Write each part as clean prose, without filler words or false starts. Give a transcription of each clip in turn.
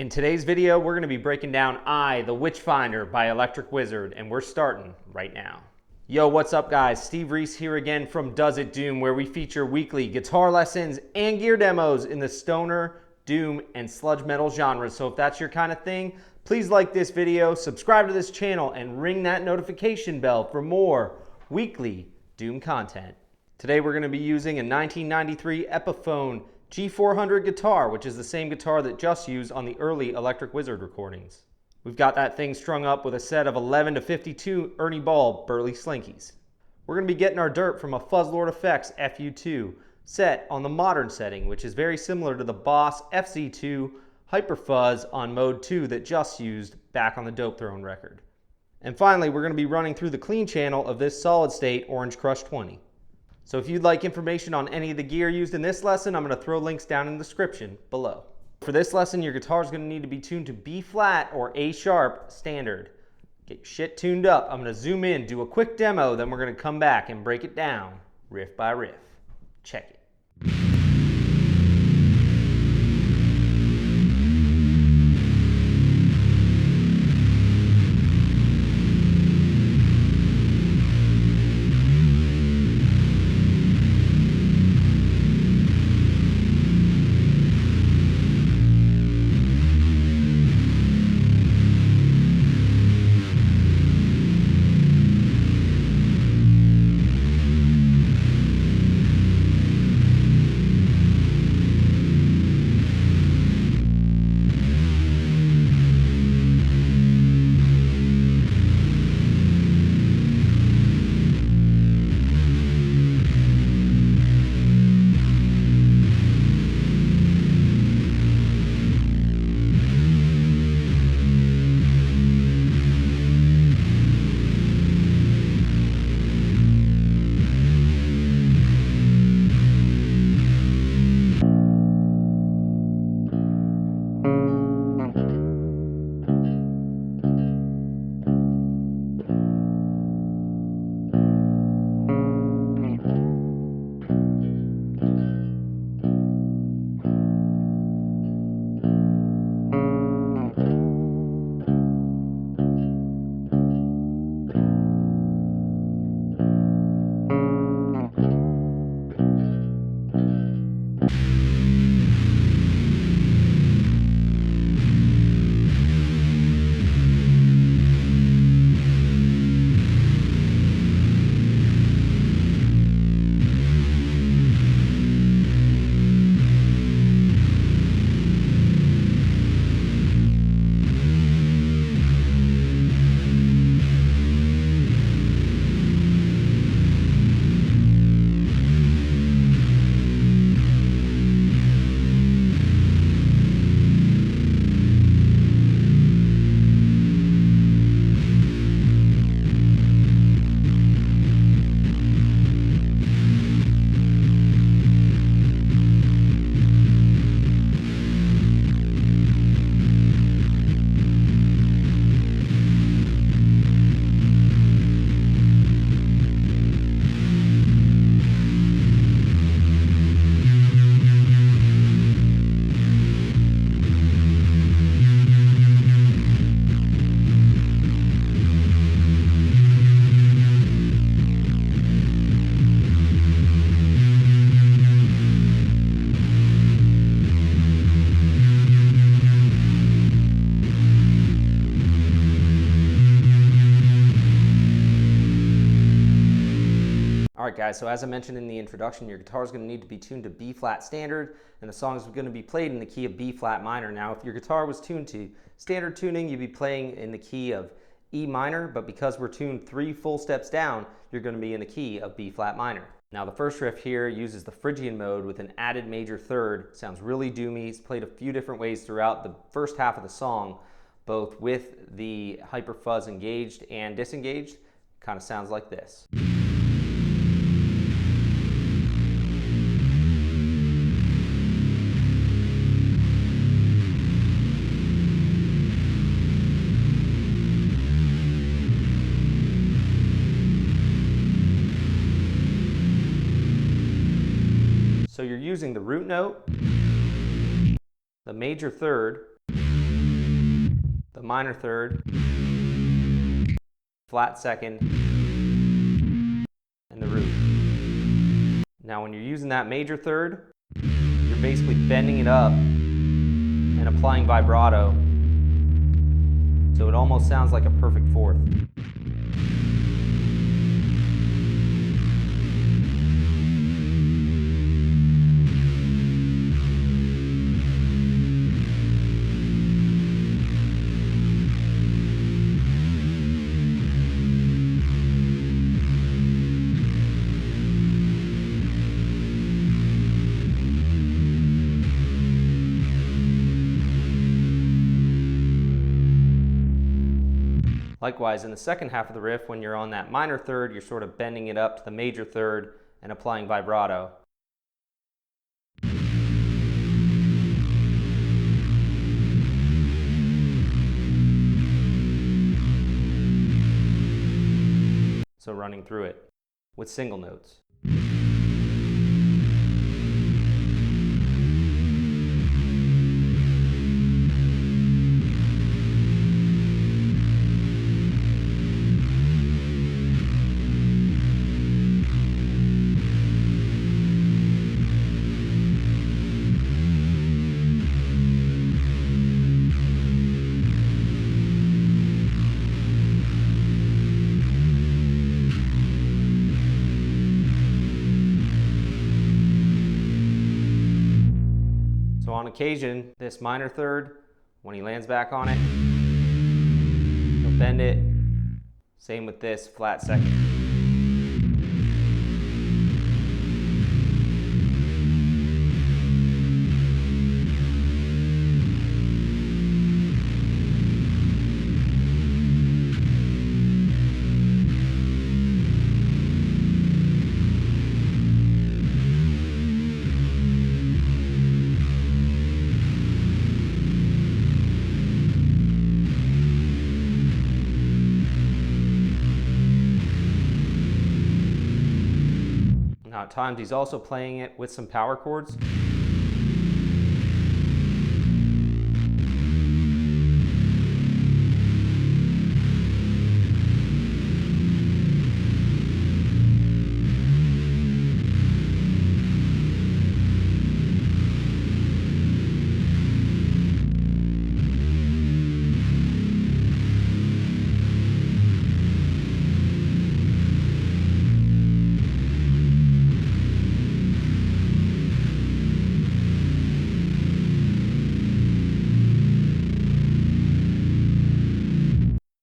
In today's video, we're going to be breaking down the Witchfinder by Electric Wizard, and we're starting right now. Yo, what's up guys? Steve Reese here again from Does It Doom, where we feature weekly guitar lessons and gear demos in the stoner, doom, and sludge metal genres. So if that's your kind of thing, please like this video, subscribe to this channel, and ring that notification bell for more weekly doom content. Today we're going to be using a 1993 Epiphone G400 guitar, which is the same guitar that Just used on the early Electric Wizard recordings. We've got that thing strung up with a set of 11 to 52 Ernie Burly Slinkies. We're going to be getting our dirt from a Fuzzlord Effects FU2 set on the modern setting, which is very similar to the Boss FZ2 Hyper Fuzz on Mode 2 that Just used back on the Dopethrone record. And finally, we're going to be running through the clean channel of this solid state Orange Crush 20. So if you'd like information on any of the gear used in this lesson, I'm going to throw links down in the description below. For this lesson, your guitar is going to need to be tuned to B flat or A sharp standard. Get your shit tuned up. I'm going to zoom in, do a quick demo, then we're going to come back and break it down riff by riff. Check it. Alright guys, so as I mentioned in the introduction, your guitar is going to need to be tuned to B flat standard, and the song is going to be played in the key of B flat minor. Now if your guitar was tuned to standard tuning, you'd be playing in the key of E minor, but because we're tuned 3 full steps down, you're going to be in the key of B flat minor. Now the first riff here uses the Phrygian mode with an added major third. Sounds really doomy. It's played a few different ways throughout the first half of the song, both with the hyper fuzz engaged and disengaged. Kind of sounds like this. So you're using the root note, the major third, minor third, flat second, and the root. Now when you're using that major third, you're basically bending it up and applying vibrato, so it almost sounds like a perfect fourth. Likewise, in the second half of the riff, when you're on that minor third, you're sort of bending it up to the major third and applying vibrato. So running through it with single notes. So on occasion, this minor third, when he lands back on it, he'll bend it. Same with this flat second. Now at times he's also playing it with some power chords.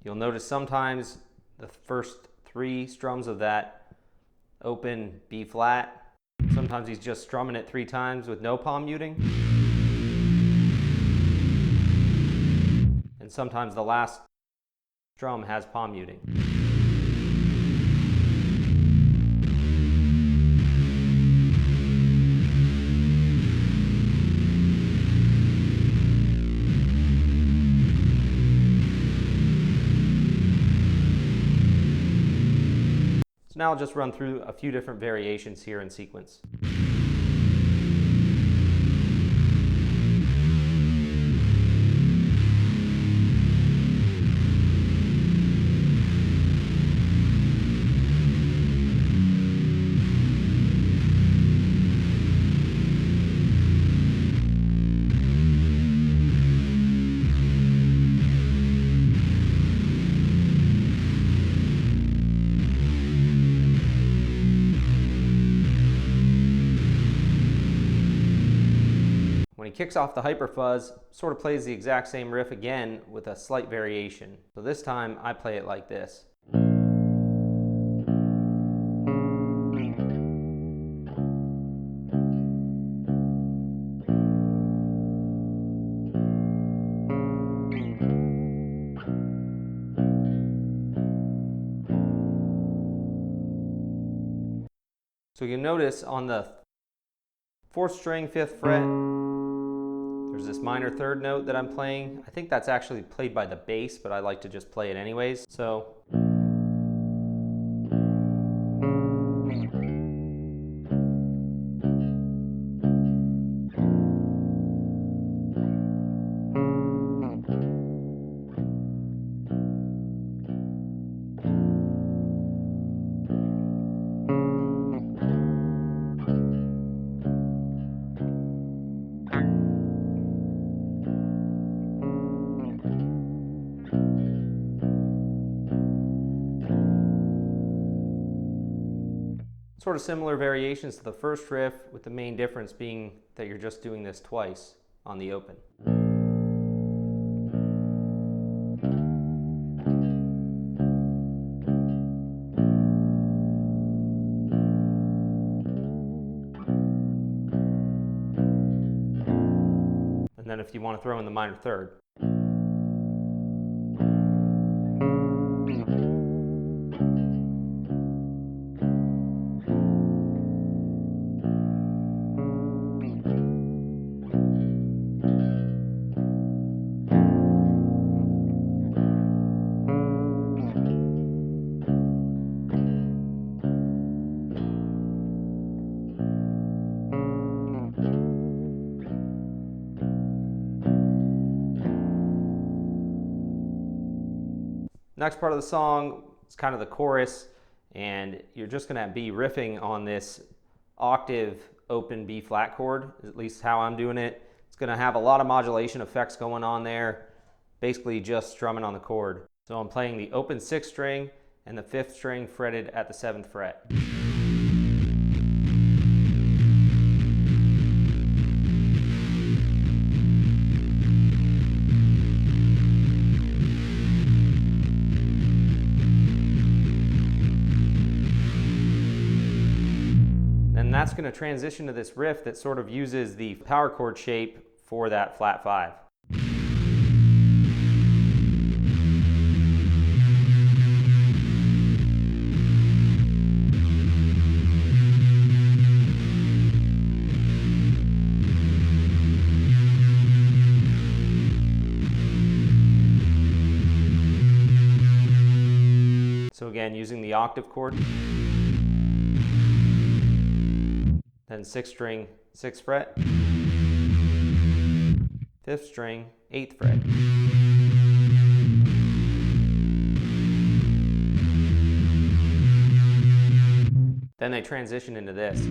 You'll notice sometimes the first three strums of that open B flat, sometimes he's just strumming it 3 times with no palm muting. And sometimes the last strum has palm muting. So now I'll just run through a few different variations here in sequence. When he kicks off the hyper fuzz, sort of plays the exact same riff again with a slight variation. So this time I play it like this. So you notice on the 4th string, 5th fret, there's this minor third note that I'm playing. I think that's actually played by the bass, but I like to just play it anyways. So Sort of similar variations to the first riff, with the main difference being that you're just doing this twice on the open. And then if you want to throw in the minor third. Next part of the song is kind of the chorus, and you're just going to be riffing on this octave open B flat chord, at least how I'm doing it. It's going to have a lot of modulation effects going on there, basically just strumming on the chord. So I'm playing the open 6th string and the 5th string fretted at the 7th fret. That's going to transition to this riff that sort of uses the power chord shape for that flat 5. So again, using the octave chord. Then 6th string, 6th fret, 5th string, 8th fret. Then they transition into this.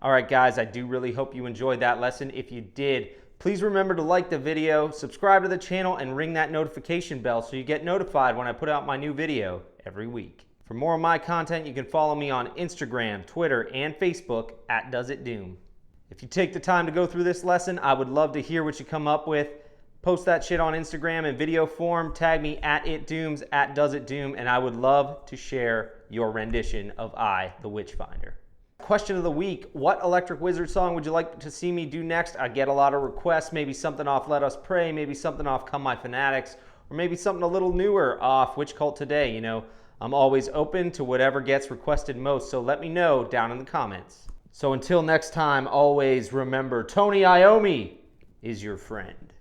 Alright guys, I do really hope you enjoyed that lesson. If you did, please remember to like the video, subscribe to the channel, and ring that notification bell so you get notified when I put out my new video every week. For more of my content, you can follow me on Instagram, Twitter, and Facebook at DoesItDoom. If you take the time to go through this lesson, I would love to hear what you come up with. Post that shit on Instagram in video form, tag me at ItDooms, at DoesItDoom, and I would love to share your rendition of I, the Witchfinder. Question of the week, what Electric Wizard song would you like to see me do next? I get a lot of requests, maybe something off Let Us Pray, maybe something off Come My Fanatics, or maybe something a little newer off Witch Cult Today. You know, I'm always open to whatever gets requested most, so let me know down in the comments. So until next time, always remember, Tony Iommi is your friend.